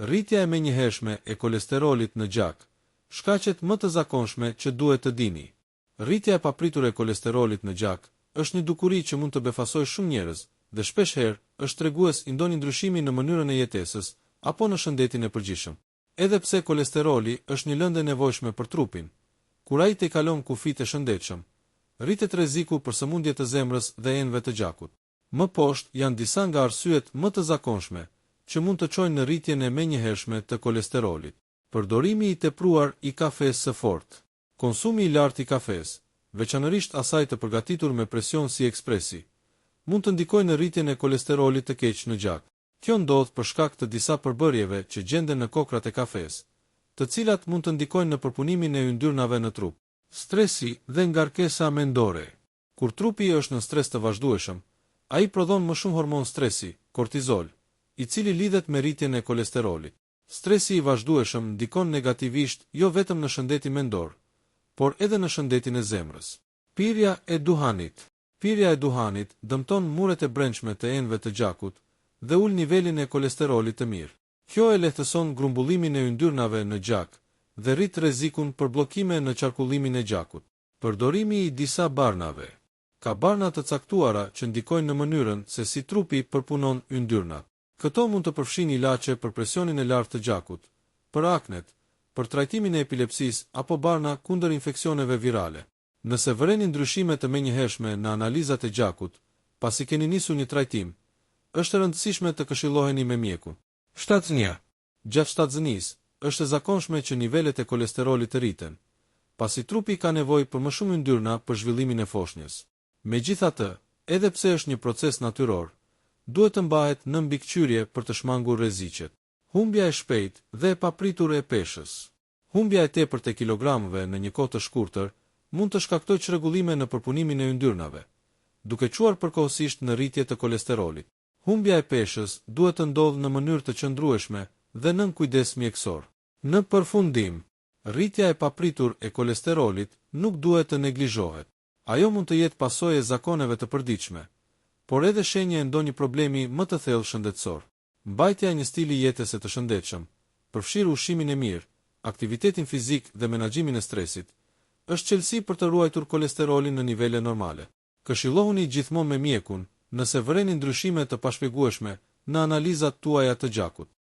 Rritja e menjëhershme e kolesterolit në gjak, shkaqet më të zakonshme që duhet të dini. Rritja e papritur e kolesterolit në gjak është një dukuri që mund të befasojë shumë njerëz dhe shpeshherë është tregues i ndonjë ndryshimi në mënyrën e jetesës apo në shëndetin e përgjithshëm. Edhe pse kolesteroli është një lëndë e nevojshme për trupin, kur ai të kalon kufit e shëndetshëm, rritet rreziku për sëmundje të zemrës dhe enëve të gjakut. Më poshtë janë disa nga arsyet më të zakonshme që mund të çojnë në rritjen e menjëhershme të kolesterolit. Përdorimi i tepruar i kafes së fortë. Konsumi i lartë i kafes, veçanërisht asaj të përgatitur me presion si ekspresi, mund të ndikojë në rritjen e kolesterolit të keq në gjak. Kjo ndodh për shkak të disa përbërjeve që gjenden në kokrat e kafes, të cilat mund të ndikojnë në përpunimin e yndyrnave në trup. Stresi dhe ngarkesa mendore. Kur trupi është në stres të vazhdueshëm, ai prodhon më shumë hormon stresi, kortizol, i cili lidhet me rritjen e kolesterolit. Stresi i vazhdueshëm ndikon negativisht jo vetëm në shëndetin mendor, por edhe në shëndetin e zemrës. Pirja e duhanit. Pirja e duhanit dëmton muret e brendshme të enëve të gjakut dhe ul nivelin e kolesterolit të mirë. Kjo e lehtëson grumbullimin e yndyrnave në gjak dhe rrit rrezikun për bllokime në qarkullimin e gjakut. Përdorimi i disa barnave. Ka barna të caktuara që ndikojnë në mënyrën se si trupi përpunon yndyrnat. Këto mund të përfshin ilaçe për presionin e lartë të gjakut, për aknet, për trajtimin e epilepsisë apo barna kundër infeksioneve virale. Nëse vëreni ndryshime të menjëhershme në analizat e gjakut, pasi keni nisur një trajtim, është e rëndësishme të këshilloheni me mjekun. Shtatzënia. Gjatë shtatzënisë, është e zakonshme që nivelet e kolesterolit të rriten, pasi trupi ka nevojë për më shumë yndyrna për zhvillimin e foshnjës. Megjithatë, edhe pse është një proces natyror, duhet të mbahet në mbikëqyrje për të shmangur rreziqet. Humbja e shpejtë dhe e papritur e peshës. Humbja e tepërt e kilogramëve në një kohë të shkurtër mund të shkaktojë çrregullime në përpunimin e yndyrnave, duke çuar përkohësisht në rritje të kolesterolit. Humbja e peshës duhet të ndodhë në mënyrë të qëndrueshme dhe nën kujdes mjekësor. Në përfundim, rritja e papritur e kolesterolit nuk duhet të neglizhohet. Ajo mund të jetë pasojë e zakoneve të përditshme, por edhe shenjë e ndonjë problemi më të thellë shëndetësor. Mbajtja e një stili jetese të shëndetshëm, përfshirë ushqimin e mirë, aktivitetin fizik dhe menaxhimin e stresit, është çelësi për të ruajtur kolesterolin në nivele normale. Këshillohuni gjithmonë me mjekun nëse vëreni ndryshime të pashpjegueshme në analizat tuaja të gjakut.